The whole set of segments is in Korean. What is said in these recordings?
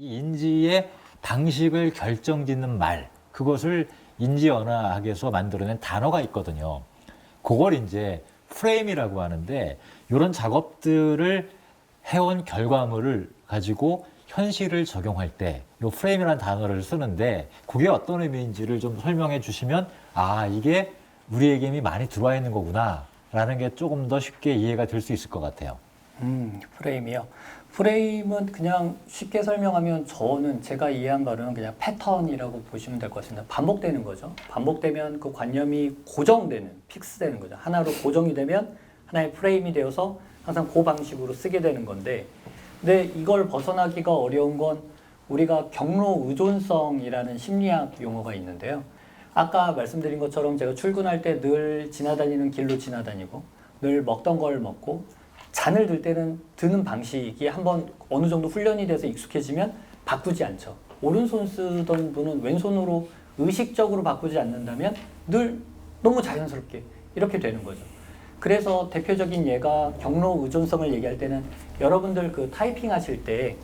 이 인지의 방식을 결정짓는 말, 그것을 인지 언어학에서 만들어낸 단어가 있거든요. 그걸 이제 프레임이라고 하는데, 이런 작업들을 해온 결과물을 가지고 현실을 적용할 때 이 프레임이라는 단어를 쓰는데, 그게 어떤 의미인지를 좀 설명해 주시면, 아, 이게 우리에게 이미 많이 들어와 있는 거구나 라는 게 조금 더 쉽게 이해가 될 수 있을 것 같아요. 프레임이요. 프레임은 그냥 쉽게 설명하면 저는 제가 이해한 바로는 그냥 패턴이라고 보시면 될 것 같습니다. 반복되는 거죠. 반복되면 그 관념이 고정되는, 픽스되는 거죠. 하나로 고정이 되면 하나의 프레임이 되어서 항상 그 방식으로 쓰게 되는 건데, 근데 이걸 벗어나기가 어려운 건 우리가 경로 의존성이라는 심리학 용어가 있는데요. 아까 말씀드린 것처럼 제가 출근할 때 늘 지나다니는 길로 지나다니고 늘 먹던 걸 먹고 잔을 들 때는 드는 방식이 한번 어느 정도 훈련이 돼서 익숙해지면 바꾸지 않죠. 오른손 쓰던 분은 왼손으로 의식적으로 바꾸지 않는다면 늘 너무 자연스럽게 이렇게 되는 거죠. 그래서 대표적인 예가 경로 의존성을 얘기할 때는 여러분들 그 타이핑 하실 때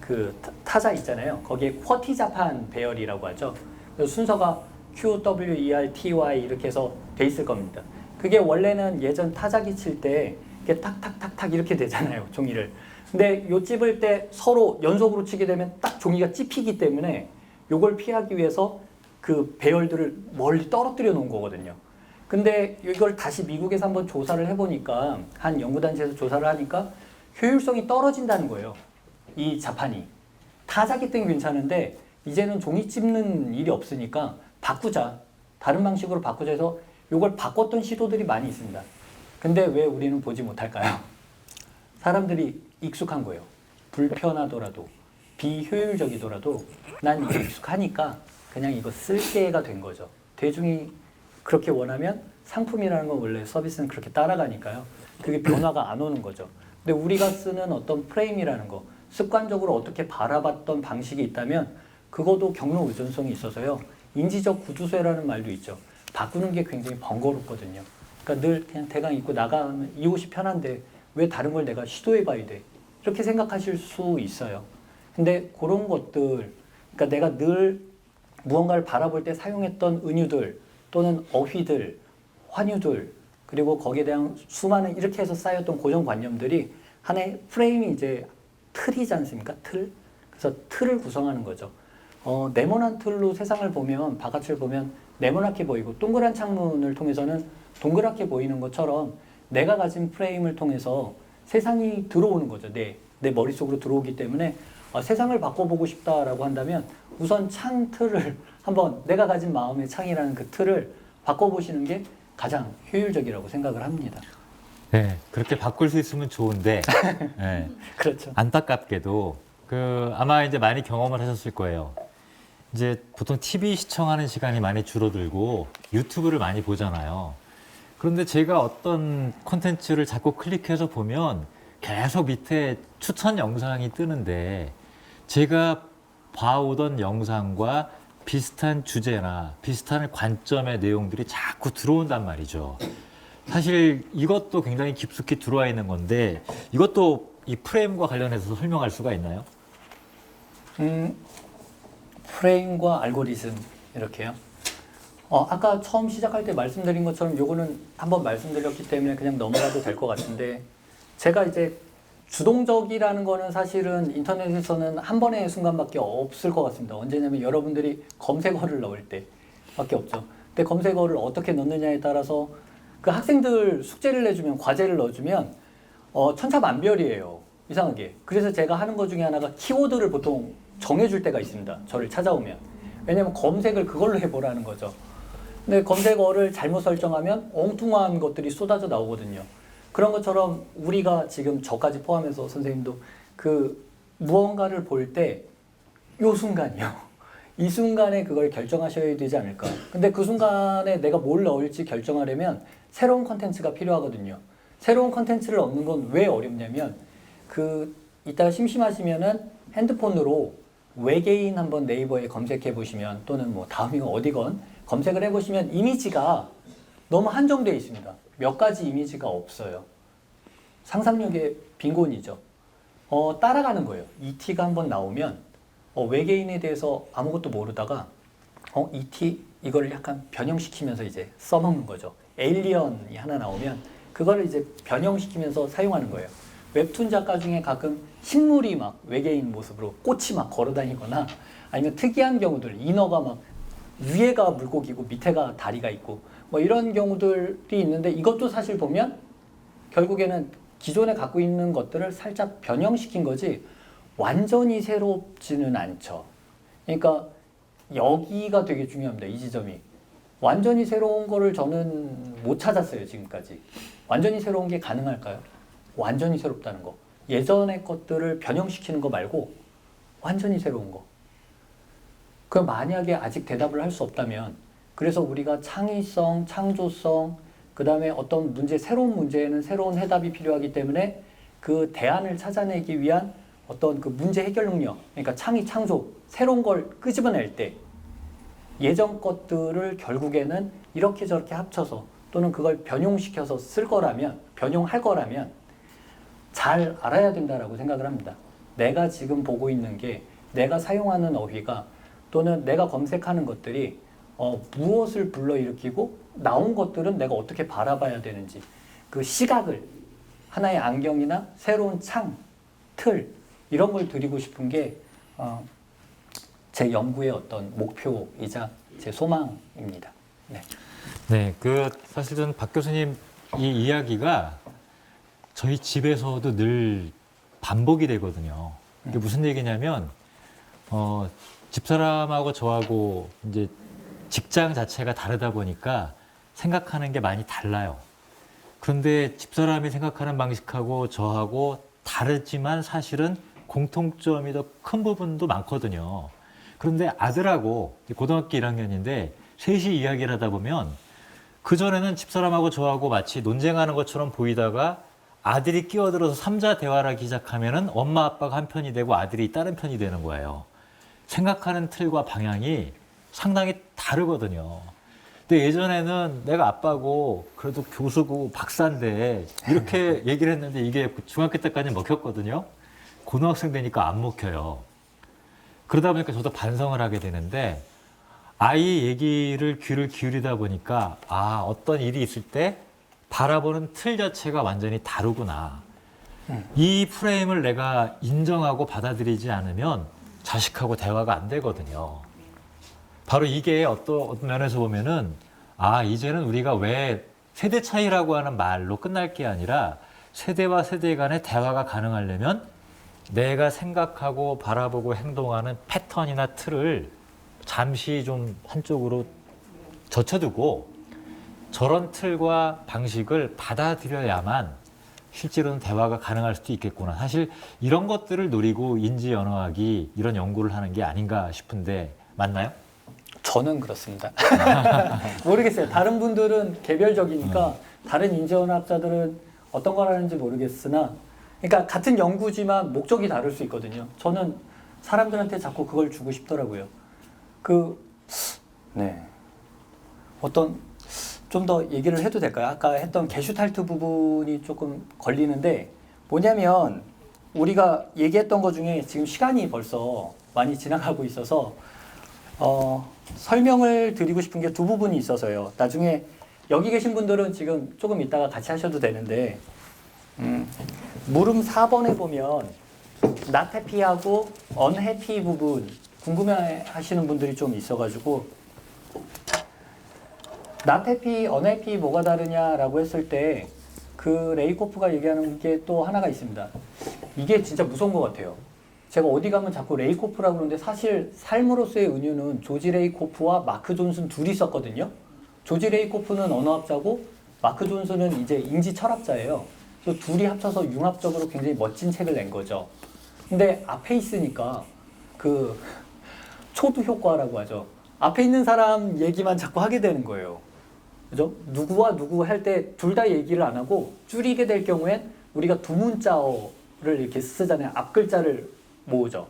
그 타자 있잖아요. 거기에 쿼티 자판 배열이라고 하죠. 그래서 순서가 Q, W, E, R, T, Y 이렇게 해서 돼 있을 겁니다. 그게 원래는 예전 타자기 칠 때 이렇게 탁탁탁탁 이렇게 되잖아요, 종이를. 근데 요 찝을 때 서로 연속으로 치게 되면 딱 종이가 찝히기 때문에 요걸 피하기 위해서 그 배열들을 멀리 떨어뜨려 놓은 거거든요. 근데 이걸 다시 미국에서 한번 조사를 해보니까, 한 연구단체에서 조사를 하니까 효율성이 떨어진다는 거예요. 이 자판이. 타자기 때는 괜찮은데 이제는 종이 찝는 일이 없으니까 바꾸자. 다른 방식으로 바꾸자 해서 이걸 바꿨던 시도들이 많이 있습니다. 근데 왜 우리는 보지 못할까요? 사람들이 익숙한 거예요. 불편하더라도, 비효율적이더라도 난 이게 익숙하니까 그냥 이거 쓸게가 된 거죠. 대중이 그렇게 원하면 상품이라는 건 원래 서비스는 그렇게 따라가니까요. 그게 변화가 안 오는 거죠. 근데 우리가 쓰는 어떤 프레임이라는 거, 습관적으로 어떻게 바라봤던 방식이 있다면 그것도 경로 의존성이 있어서요. 인지적 구두쇠라는 말도 있죠. 바꾸는 게 굉장히 번거롭거든요. 그러니까 늘 그냥 대강 입고 나가면 이 옷이 편한데 왜 다른 걸 내가 시도해봐야 돼? 이렇게 생각하실 수 있어요. 근데 그런 것들, 그러니까 내가 늘 무언가를 바라볼 때 사용했던 은유들 또는 어휘들, 환유들, 그리고 거기에 대한 수많은 이렇게 해서 쌓였던 고정관념들이 하나의 프레임이 이제 틀이지 않습니까? 틀. 그래서 틀을 구성하는 거죠. 네모난 틀로 세상을 보면, 바깥을 보면 네모나게 보이고, 동그란 창문을 통해서는 동그랗게 보이는 것처럼 내가 가진 프레임을 통해서 세상이 들어오는 거죠. 내 머릿속으로 들어오기 때문에 세상을 바꿔보고 싶다라고 한다면 우선 창 틀을 한번, 내가 가진 마음의 창이라는 그 틀을 바꿔보시는 게 가장 효율적이라고 생각을 합니다. 네, 그렇게 바꿀 수 있으면 좋은데, 네, 그렇죠. 안타깝게도 아마 이제 많이 경험을 하셨을 거예요. 이제 보통 TV 시청하는 시간이 많이 줄어들고 유튜브를 많이 보잖아요. 그런데 제가 어떤 콘텐츠를 자꾸 클릭해서 보면 계속 밑에 추천 영상이 뜨는데, 제가 봐오던 영상과 비슷한 주제나 비슷한 관점의 내용들이 자꾸 들어온단 말이죠. 사실 이것도 굉장히 깊숙이 들어와 있는 건데, 이것도 이 프레임과 관련해서 설명할 수가 있나요? 프레임과 알고리즘 이렇게요. 아까 처음 시작할 때 말씀드린 것처럼 요거는 한번 말씀드렸기 때문에 그냥 넘어가도 될 것 같은데, 제가 이제 주동적이라는 거는 사실은 인터넷에서는 한 번의 순간밖에 없을 것 같습니다. 언제냐면 여러분들이 검색어를 넣을 때밖에 없죠. 근데 검색어를 어떻게 넣느냐에 따라서 그 학생들 숙제를 내주면, 과제를 넣어주면 천차만별이에요. 이상하게. 그래서 제가 하는 것 중에 하나가 키워드를 보통 정해줄 때가 있습니다. 저를 찾아오면. 왜냐면 검색을 그걸로 해보라는 거죠. 근데 검색어를 잘못 설정하면 엉뚱한 것들이 쏟아져 나오거든요. 그런 것처럼 우리가 지금 저까지 포함해서 선생님도 그 무언가를 볼 때 요 순간이요. 이 순간에 그걸 결정하셔야 되지 않을까. 근데 그 순간에 내가 뭘 넣을지 결정하려면 새로운 컨텐츠가 필요하거든요. 새로운 컨텐츠를 얻는 건 왜 어렵냐면, 이따가 심심하시면은 핸드폰으로 외계인 한번 네이버에 검색해 보시면, 또는 뭐 다음이건 어디건 검색을 해 보시면 이미지가 너무 한정되어 있습니다. 몇 가지 이미지가 없어요. 상상력의 빈곤이죠. 따라가는 거예요. ET가 한번 나오면 외계인에 대해서 아무것도 모르다가 ET 이거를 약간 변형시키면서 이제 써먹는 거죠. 에일리언이 하나 나오면 그거를 이제 변형시키면서 사용하는 거예요. 웹툰 작가 중에 가끔 식물이 막 외계인 모습으로 꽃이 막 걸어다니거나 아니면 특이한 경우들, 인어가 막 위에가 물고기고 밑에가 다리가 있고 뭐 이런 경우들이 있는데 이것도 사실 보면 결국에는 기존에 갖고 있는 것들을 살짝 변형시킨 거지 완전히 새롭지는 않죠. 그러니까 여기가 되게 중요합니다. 이 지점이. 완전히 새로운 거를 저는 못 찾았어요. 지금까지. 완전히 새로운 게 가능할까요? 완전히 새롭다는 거. 예전의 것들을 변형시키는 거 말고 완전히 새로운 거. 그럼 만약에 아직 대답을 할 수 없다면 그래서 우리가 창의성, 창조성, 그 다음에 어떤 문제, 새로운 문제에는 새로운 해답이 필요하기 때문에 그 대안을 찾아내기 위한 어떤 그 문제 해결 능력, 그러니까 창의, 창조, 새로운 걸 끄집어낼 때 예전 것들을 결국에는 이렇게 저렇게 합쳐서 또는 그걸 변용시켜서 쓸 거라면, 변용할 거라면 잘 알아야 된다라고 생각을 합니다. 내가 지금 보고 있는 게 내가 사용하는 어휘가 또는 내가 검색하는 것들이 무엇을 불러일으키고 나온 것들은 내가 어떻게 바라봐야 되는지 그 시각을 하나의 안경이나 새로운 창, 틀 이런 걸 드리고 싶은 게 제 연구의 어떤 목표이자 제 소망입니다. 네. 네, 그 사실 저는 박 교수님 이 이야기가 저희 집에서도 늘 반복이 되거든요. 이게 무슨 얘기냐면 집사람하고 저하고 이제 직장 자체가 다르다 보니까 생각하는 게 많이 달라요. 그런데 집사람이 생각하는 방식하고 저하고 다르지만 사실은 공통점이 더 큰 부분도 많거든요. 그런데 아들하고 고등학교 1학년인데 셋이 이야기를 하다 보면 그전에는 집사람하고 저하고 마치 논쟁하는 것처럼 보이다가 아들이 끼어들어서 삼자 대화를 하기 시작하면은 엄마 아빠가 한 편이 되고 아들이 다른 편이 되는 거예요. 생각하는 틀과 방향이 상당히 다르거든요. 근데 예전에는 내가 아빠고 그래도 교수고 박사인데 이렇게 얘기를 했는데 이게 중학교 때까지 먹혔거든요. 고등학생 되니까 안 먹혀요. 그러다 보니까 저도 반성을 하게 되는데 아이 얘기를 귀를 기울이다 보니까 어떤 일이 있을 때 바라보는 틀 자체가 완전히 다르구나. 이 프레임을 내가 인정하고 받아들이지 않으면 자식하고 대화가 안 되거든요. 바로 이게 어떤 면에서 보면은 이제는 우리가 왜 세대 차이라고 하는 말로 끝날 게 아니라 세대와 세대 간의 대화가 가능하려면 내가 생각하고 바라보고 행동하는 패턴이나 틀을 잠시 좀 한쪽으로 젖혀두고 저런 틀과 방식을 받아들여야만 실제로는 대화가 가능할 수도 있겠구나. 사실 이런 것들을 노리고 인지 언어학이 이런 연구를 하는 게 아닌가 싶은데 맞나요? 저는 그렇습니다. 모르겠어요. 다른 분들은 개별적이니까 다른 인지언어학자들은 어떤 걸 하는지 모르겠으나 그러니까 같은 연구지만 목적이 다를 수 있거든요. 저는 사람들한테 자꾸 그걸 주고 싶더라고요. 어떤 좀 더 얘기를 해도 될까요? 아까 했던 게슈탈트 부분이 조금 걸리는데 뭐냐면 우리가 얘기했던 것 중에 지금 시간이 벌써 많이 지나가고 있어서 설명을 드리고 싶은 게 두 부분이 있어서요. 나중에 여기 계신 분들은 지금 조금 이따가 같이 하셔도 되는데 물음 4번에 보면 not happy하고 unhappy 부분 궁금해 하시는 분들이 좀 있어가지고 not happy, unhappy 뭐가 다르냐라고 했을 때 그 레이코프가 얘기하는 게 또 하나가 있습니다. 이게 진짜 무서운 것 같아요. 제가 어디 가면 자꾸 레이코프라고 그러는데 사실 삶으로서의 은유는 조지 레이코프와 마크 존슨 둘이 썼거든요. 조지 레이코프는 언어학자고 마크 존슨은 이제 인지 철학자예요. 그래서 둘이 합쳐서 융합적으로 굉장히 멋진 책을 낸 거죠. 근데 앞에 있으니까 그 초두 효과라고 하죠. 앞에 있는 사람 얘기만 자꾸 하게 되는 거예요. 그죠? 누구와 누구 할 때 둘 다 얘기를 안 하고 줄이게 될 경우엔 우리가 두 문자어를 이렇게 쓰잖아요. 앞 글자를 모으죠.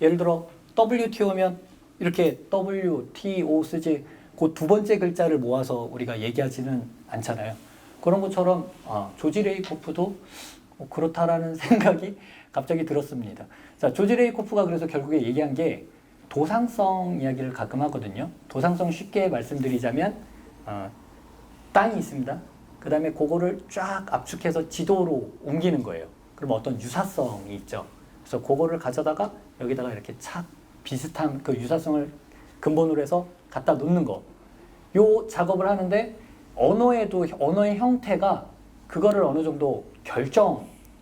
예를 들어 WTO면 이렇게 WTO 쓰지 그 두 번째 글자를 모아서 우리가 얘기하지는 않잖아요. 그런 것처럼 조지 레이코프도 그렇다라는 생각이 갑자기 들었습니다. 자, 조지 레이코프가 그래서 결국에 얘기한 게 도상성 이야기를 가끔 하거든요. 도상성 쉽게 말씀드리자면 땅이 있습니다. 그 다음에 그거를 쫙 압축해서 지도로 옮기는 거예요. 그럼 어떤 유사성이 있죠. 그래서 그거를 가져다가 여기다가 이렇게 착 비슷한 그 유사성을 근본으로 해서 갖다 놓는 거. 요 작업을 하는데 언어에도 언어의 형태가 그거를 어느 정도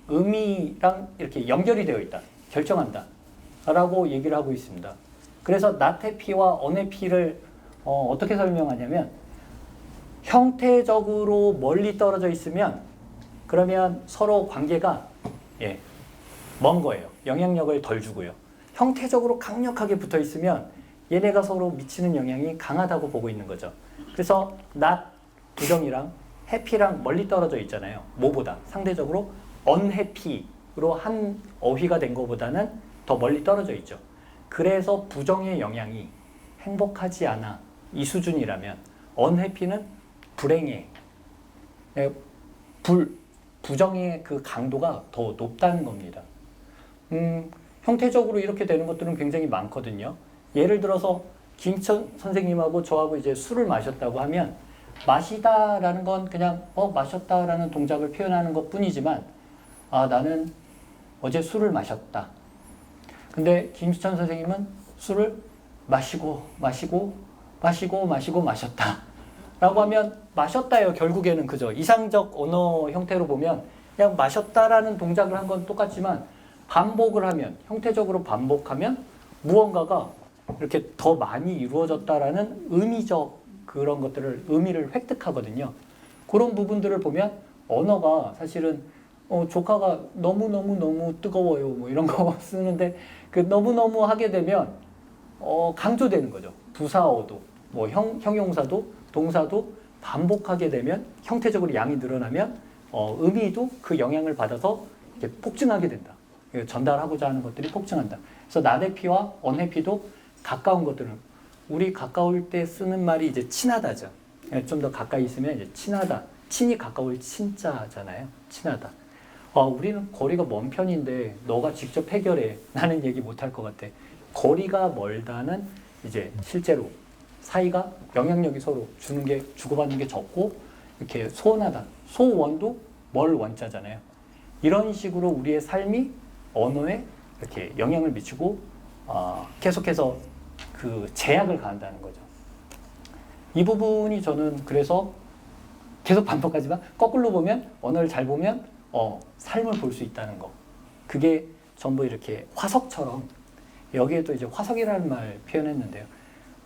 의미랑 이렇게 연결이 되어 있다. 결정한다. 라고 얘기를 하고 있습니다. 그래서 not의 P와 on의 P를 어떻게 설명하냐면 형태적으로 멀리 떨어져 있으면 그러면 서로 관계가 먼 거예요. 영향력을 덜 주고요. 형태적으로 강력하게 붙어 있으면 얘네가 서로 미치는 영향이 강하다고 보고 있는 거죠. 그래서 not 부정이랑 happy랑 멀리 떨어져 있잖아요. 뭐보다 상대적으로 unhappy로 한 어휘가 된 것보다는 더 멀리 떨어져 있죠. 그래서 부정의 영향이 행복하지 않아 이 수준이라면 unhappy는 불행해. 부정의 그 강도가 더 높다는 겁니다. 형태적으로 이렇게 되는 것들은 굉장히 많거든요. 예를 들어서 김천 선생님하고 저하고 이제 술을 마셨다고 하면 마시다라는 건 그냥 마셨다라는 동작을 표현하는 것 뿐이지만 나는 어제 술을 마셨다. 근데 김수찬 선생님은 술을 마시고 마셨다. 라고 하면 마셨다예요. 결국에는 그죠. 이상적 언어 형태로 보면 그냥 마셨다라는 동작을 한 건 똑같지만 반복을 하면 형태적으로 반복하면 무언가가 이렇게 더 많이 이루어졌다라는 의미적 그런 것들을 의미를 획득하거든요. 그런 부분들을 보면 언어가 사실은 조카가 너무 뜨거워요 뭐 이런 거 쓰는데 그 너무 하게 되면 강조되는 거죠. 부사어도 뭐 형용사도 동사도 반복하게 되면 형태적으로 양이 늘어나면 의미도 그 영향을 받아서 이렇게 폭증하게 된다. 전달하고자 하는 것들이 폭증한다. 그래서 not해피와 on해피도 가까운 것들은 우리 가까울 때 쓰는 말이 이제 친하다죠. 좀 더 가까이 있으면 이제 친하다. 친이 가까울 친자잖아요. 친하다. 우리는 거리가 먼 편인데 너가 직접 해결해. 나는 얘기 못할 것 같아. 거리가 멀다는 이제 실제로 사이가 영향력이 서로 주고받는 게 적고 이렇게 소원하다. 소원도 멀 원자잖아요. 이런 식으로 우리의 삶이 언어에 이렇게 영향을 미치고 계속해서 그 제약을 가한다는 거죠. 이 부분이 저는 그래서 계속 반복하지만 거꾸로 보면 언어를 잘 보면 삶을 볼 수 있다는 거. 그게 전부 이렇게 화석처럼 여기에도 이제 화석이라는 말 표현했는데요.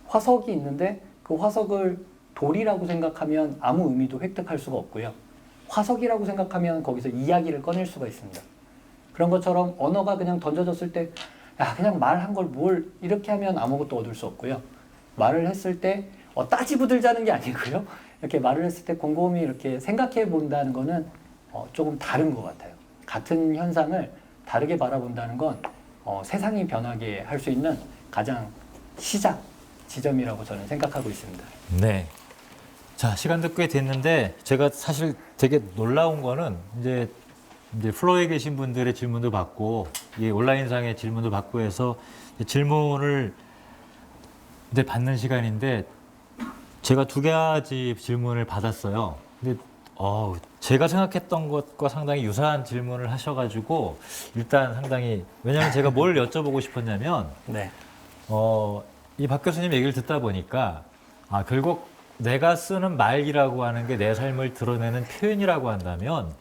화석이 있는데 그 화석을 돌이라고 생각하면 아무 의미도 획득할 수가 없고요. 화석이라고 생각하면 거기서 이야기를 꺼낼 수가 있습니다. 그런 것처럼 언어가 그냥 던져졌을 때 그냥 말한 걸 뭘 이렇게 하면 아무것도 얻을 수 없고요. 말을 했을 때 따지부들자는 게 아니고요. 이렇게 말을 했을 때 곰곰이 이렇게 생각해 본다는 거는 조금 다른 것 같아요. 같은 현상을 다르게 바라본다는 건 세상이 변하게 할 수 있는 가장 시작 지점이라고 저는 생각하고 있습니다. 네. 자, 시간도 꽤 됐는데 제가 사실 되게 놀라운 거는 이제 플로어에 계신 분들의 질문도 받고 이 온라인상의 질문도 받고 해서 질문을 이제 받는 시간인데 제가 2가지 질문을 받았어요. 근데 제가 생각했던 것과 상당히 유사한 질문을 하셔가지고 일단 상당히 왜냐하면 제가 뭘 여쭤보고 싶었냐면 네. 이 박 교수님 얘기를 듣다 보니까 결국 내가 쓰는 말이라고 하는 게 내 삶을 드러내는 표현이라고 한다면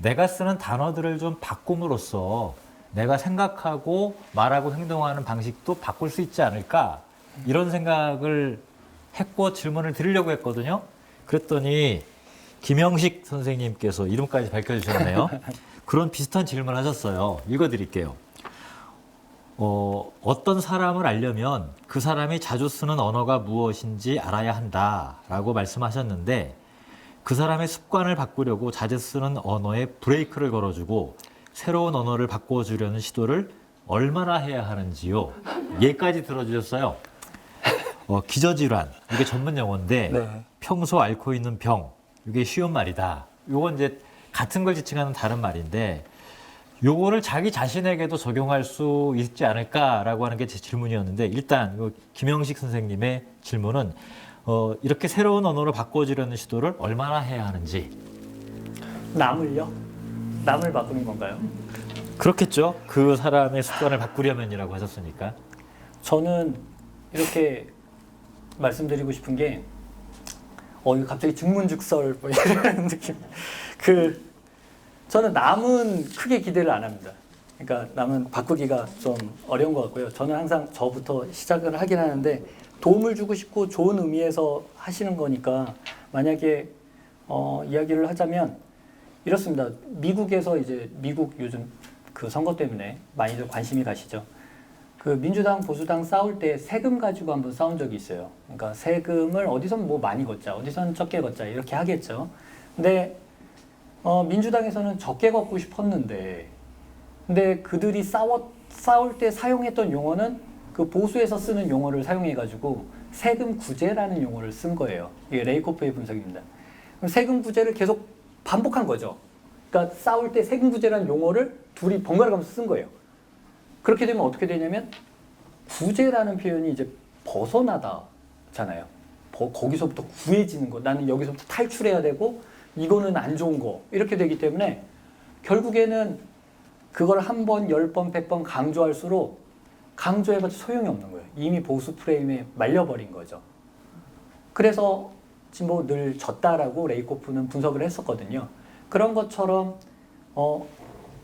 내가 쓰는 단어들을 좀 바꿈으로써 내가 생각하고 말하고 행동하는 방식도 바꿀 수 있지 않을까 이런 생각을 했고 질문을 드리려고 했거든요. 그랬더니 김영식 선생님께서 이름까지 밝혀주셨네요. 그런 비슷한 질문을 하셨어요. 읽어드릴게요. 어떤 사람을 알려면 그 사람이 자주 쓰는 언어가 무엇인지 알아야 한다라고 말씀하셨는데 그 사람의 습관을 바꾸려고 자주 쓰는 언어에 브레이크를 걸어주고 새로운 언어를 바꿔주려는 시도를 얼마나 해야 하는지요. 얘까지 들어주셨어요. 기저질환, 이게 전문 용어인데 네. 평소 앓고 있는 병, 이게 쉬운 말이다. 이건 이제 같은 걸 지칭하는 다른 말인데 요거를 자기 자신에게도 적용할 수 있지 않을까라고 하는 게 제 질문이었는데 일단 요 김영식 선생님의 질문은 이렇게 새로운 언어로 바꿔주려는 시도를 얼마나 해야 하는지. 남을요? 남을 바꾸는 건가요? 그렇겠죠. 그 사람의 습관을 바꾸려면이라고 하셨으니까. 저는 이렇게 말씀드리고 싶은 게 이거 갑자기 증문즉설 뭐 이런 느낌. 저는 남은 크게 기대를 안 합니다. 그러니까 남은 바꾸기가 좀 어려운 것 같고요. 저는 항상 저부터 시작을 하긴 하는데 도움을 주고 싶고 좋은 의미에서 하시는 거니까 만약에 이야기를 하자면 이렇습니다. 미국에서 이제 미국 요즘 그 선거 때문에 많이들 관심이 가시죠. 그 민주당 보수당 싸울 때 세금 가지고 한번 싸운 적이 있어요. 그러니까 세금을 어디선 뭐 많이 걷자, 어디선 적게 걷자 이렇게 하겠죠. 근데 민주당에서는 적게 걷고 싶었는데, 근데 그들이 싸울 때 사용했던 용어는 그 보수에서 쓰는 용어를 사용해가지고 세금 구제라는 용어를 쓴 거예요. 이게 레이코프의 분석입니다. 그럼 세금 구제를 계속 반복한 거죠. 그러니까 싸울 때 세금 구제라는 용어를 둘이 번갈아 가면서 쓴 거예요. 그렇게 되면 어떻게 되냐면 구제라는 표현이 이제 벗어나다잖아요. 거기서부터 구해지는 거. 나는 여기서부터 탈출해야 되고 이거는 안 좋은 거. 이렇게 되기 때문에 결국에는 그걸 한 번, 10번, 100번 강조할수록 강조해봤자 소용이 없는 거예요. 이미 보수 프레임에 말려버린 거죠. 그래서 지금 뭐 늘 졌다라고 레이코프는 분석을 했었거든요. 그런 것처럼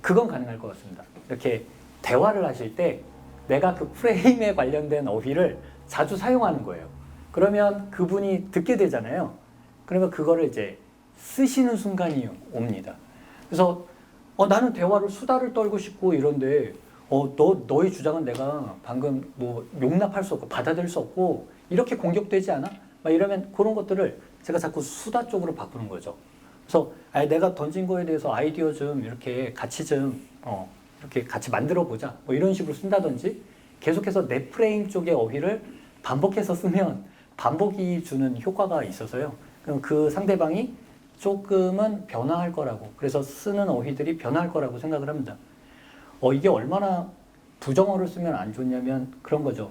그건 가능할 것 같습니다. 이렇게 대화를 하실 때 내가 그 프레임에 관련된 어휘를 자주 사용하는 거예요. 그러면 그분이 듣게 되잖아요. 그러면 그거를 이제 쓰시는 순간이 옵니다. 그래서 나는 대화를 수다를 떨고 싶고 이런데 너의 주장은 내가 방금 뭐 용납할 수 없고 받아들일 수 없고 이렇게 공격되지 않아? 막 이러면 그런 것들을 제가 자꾸 수다 쪽으로 바꾸는 거죠. 그래서 내가 던진 거에 대해서 아이디어 좀 이렇게 같이 좀 이렇게 같이 만들어 보자. 뭐 이런 식으로 쓴다든지 계속해서 내 프레임 쪽의 어휘를 반복해서 쓰면 반복이 주는 효과가 있어서요. 그럼 그 상대방이 조금은 변화할 거라고. 그래서 쓰는 어휘들이 변화할 거라고 생각을 합니다. 이게 얼마나 부정어를 쓰면 안 좋냐면 그런 거죠.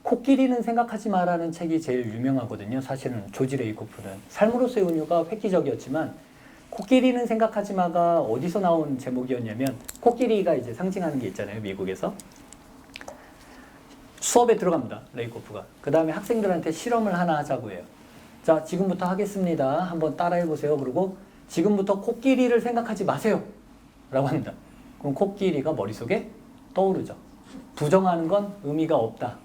코끼리는 생각하지 마라는 책이 제일 유명하거든요. 사실은 조지 레이코프는. 삶으로서의 은유가 획기적이었지만 코끼리는 생각하지 마가 어디서 나온 제목이었냐면 코끼리가 이제 상징하는 게 있잖아요. 미국에서. 수업에 들어갑니다. 레이코프가. 그 다음에 학생들한테 실험을 하나 하자고 해요. 자, 지금부터 하겠습니다. 한번 따라해 보세요. 그리고 지금부터 코끼리를 생각하지 마세요. 라고 합니다. 그럼 코끼리가 머릿속에 떠오르죠. 부정하는 건 의미가 없다.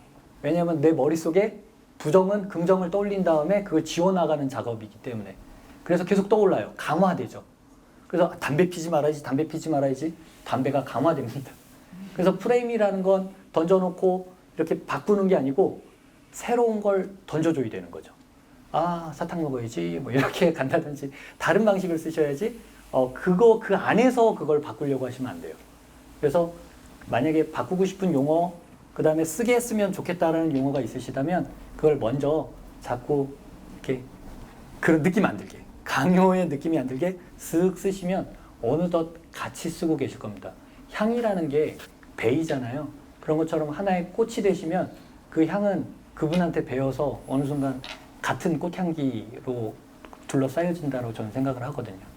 왜냐하면 내 머릿속에 부정은 긍정을 떠올린 다음에 그걸 지워나가는 작업이기 때문에. 그래서 계속 떠올라요. 강화되죠. 그래서 담배 피지 말아야지, 담배 피지 말아야지. 담배가 강화됩니다. 그래서 프레임이라는 건 던져놓고 이렇게 바꾸는 게 아니고 새로운 걸 던져줘야 되는 거죠. 사탕 먹어야지, 뭐 이렇게 간다든지 다른 방식을 쓰셔야지. 그 안에서 그걸 바꾸려고 하시면 안 돼요. 그래서 만약에 바꾸고 싶은 용어, 그 다음에 쓰게 했으면 좋겠다라는 용어가 있으시다면 그걸 먼저 자꾸 이렇게 그런 느낌 안 들게, 강요의 느낌이 안 들게 쓱 쓰시면 어느덧 같이 쓰고 계실 겁니다. 향이라는 게 배이잖아요. 그런 것처럼 하나의 꽃이 되시면 그 향은 그분한테 배어서 어느 순간 같은 꽃향기로 둘러싸여진다고 저는 생각을 하거든요.